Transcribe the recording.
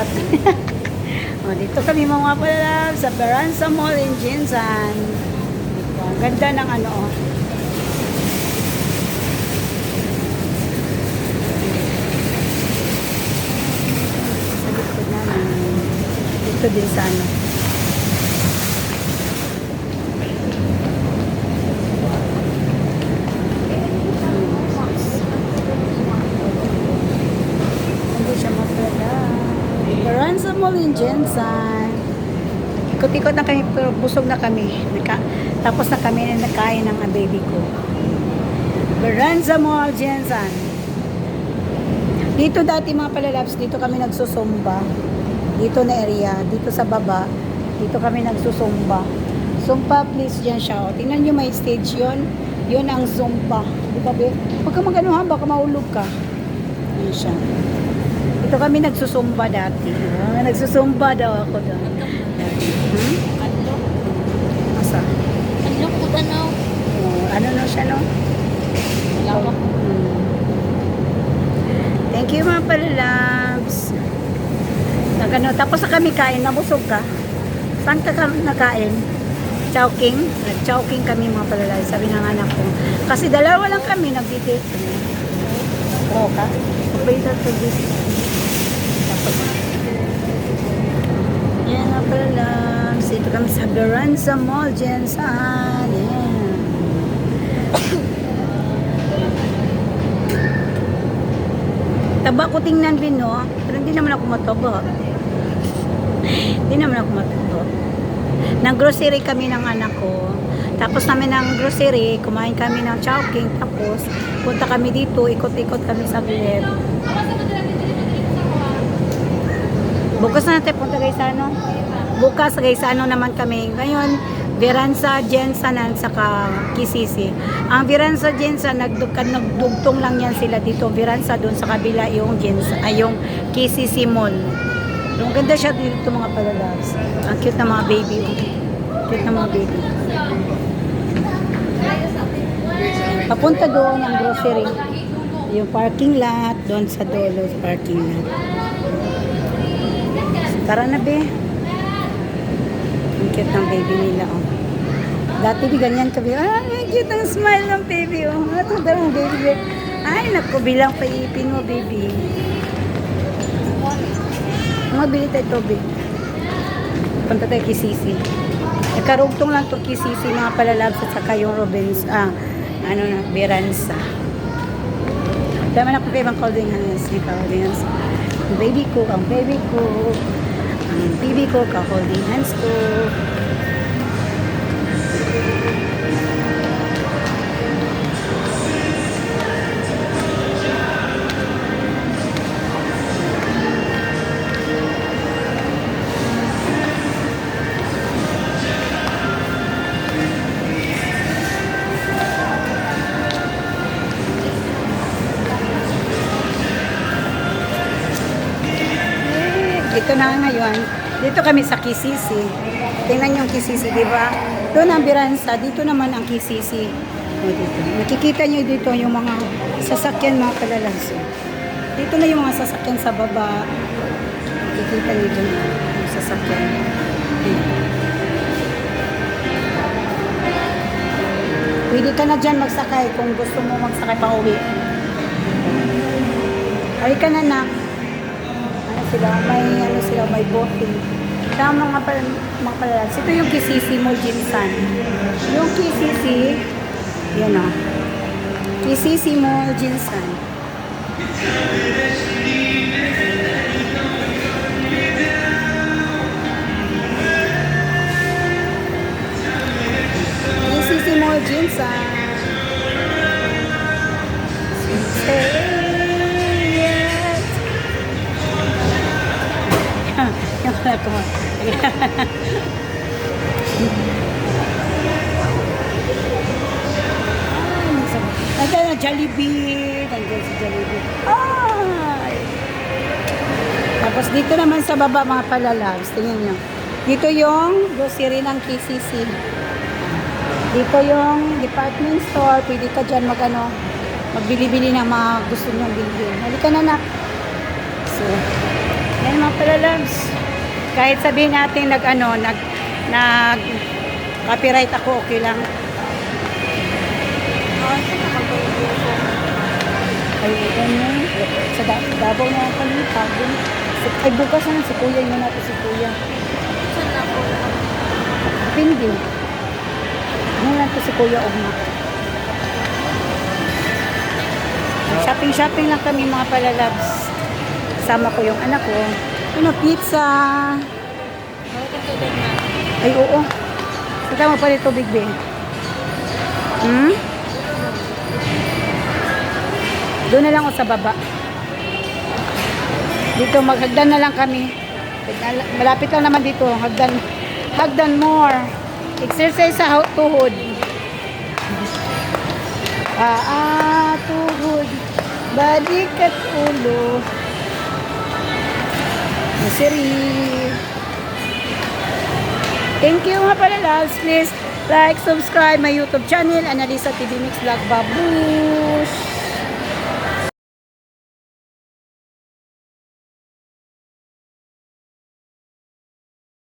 dati. O, dito kami mga pala sa Beranza Mall in Jinsan. Dito, ang ganda ng ano. Oh. Sa likod namin. Dito din sa ano. Beranza Mall in Jinsan. Ikot-ikot na kami, pero busog na kami. Tapos na kami na nakain ng baby ko. Beranza Mall, Jinsan. Dito dati mga palalabs, dito kami nagsusumba. Dito na area, dito sa baba. Dito kami nagsusumba. Zumba please dyan siya. O, tingnan nyo may stage yon. Yun ang Zumba. Di ba, be? Huwag ka mag-ano ha, baka mahulog ka. Yun siya. Ito kami nagsusumba dati. Nagsusumba daw ako doon. Asa? Ano po tanaw? Ano na siya, no? Lawak. Thank you, mga palalabs. Nagano, tapos na kami kain. Nabusog ka? Saan ka nakain? Chowking? Nag-chowking kami, mga palalabs. Sabi ng anak ko. Kasi dalawa lang kami nag-date. Oo ka? Pagbayad sa date. Yan na pala. Dito kami sa Beranza Mall, Jinsan. Yan. Taba ko tingnan din, no? Pero hindi naman ako mataba. Hindi naman ako mataba. Nag-grocery kami ng anak ko. Tapos namin ng grocery, kumain kami ng chowking. Tapos, punta kami dito, ikot-ikot kami sa gilid. Bukas na natin, punta guys sa ano? Bukas guys sa ano naman kami. Ngayon, Beranza, Jinsan, at saka Kisisi. Ang Beranza, Jinsan, nagdugtong lang yan sila dito. Beranza, doon sa kabila yung Jinsan, ay yung Kisisi Mall. Ang ganda siya dito mga palalabs. Ang cute na mga baby. Cute na mga baby. Papunta doon ang grocery. Yung parking lot, doon sa dulo sa parking lot. Tara na, be. Ang cute ng baby nila, oh. Dati di ganyan kami. Ay, cute ang smile ng baby, oh. Ito darang baby. Ay, naku, bilang paipin mo, baby. Mabili tayo tubig. Punta tayo Kisisi. Nagkarugtong lang to Kisisi, mga palalabs at saka yung ano na, Beranza. Dama na ko kayo bang holding hands. Ang baby ko, ang baby ko. Ang baby ko, ka-holding hands ko. Dito na ngayon. Dito kami sa Kisisi. Tingnan yung Kisisi, di ba? Doon ang Beranza, dito naman ang Kisisi. O, dito. Nakikita nyo dito yung mga sasakyan, mga palalabs. Dito na yung mga sasakyan sa baba. Nakikita nyo dito yung sasakyan. Dito. Pwede ka na dyan magsakay kung gusto mo magsakay pa uwi. Ay ka na na. May boating. Kaya mga palalabs. Ito yung Kisisi Mall, Jinsan. Yung Kisisi, yan o. Kisisi Mall, Jinsan. Kisisi Mall, Jinsan. Nandiyan na Jollibee. Nandiyan si Jollibee. Ay! Tapos dito naman sa baba mga palalabs. Tingnan nyo. Dito yung grocery ng KCC. Dito yung department store. Pwede ka dyan magbili-bili ng mga gusto nyong bilhin. Halika na, nak. So, yan Ayun mga palalabs. Kahit sabihin natin nag copyright ako, okay lang. Ay, ano? Sa Davao na kami, pagod. Ay, bukas na si Kuya. Yun natin si Kuya. Saan na po? Pindi. Ano natin si Kuya Ogma. Shopping lang kami mga palalabs. Sama ko yung anak ko. Ano, pizza. Ako ka tubig na. Ay, oo. Saka mo pa rin tubig, be. Hmm? Doon na lang ako sa baba. Dito, maghagdan na lang kami. Malapit lang naman dito. Hagdan more. Exercise sa tuhod. Tuhod. Balik at ulo. Masiri. Thank you mga palalabs. Please like, subscribe my YouTube channel, Analisa TV Mix Vlog. Babush!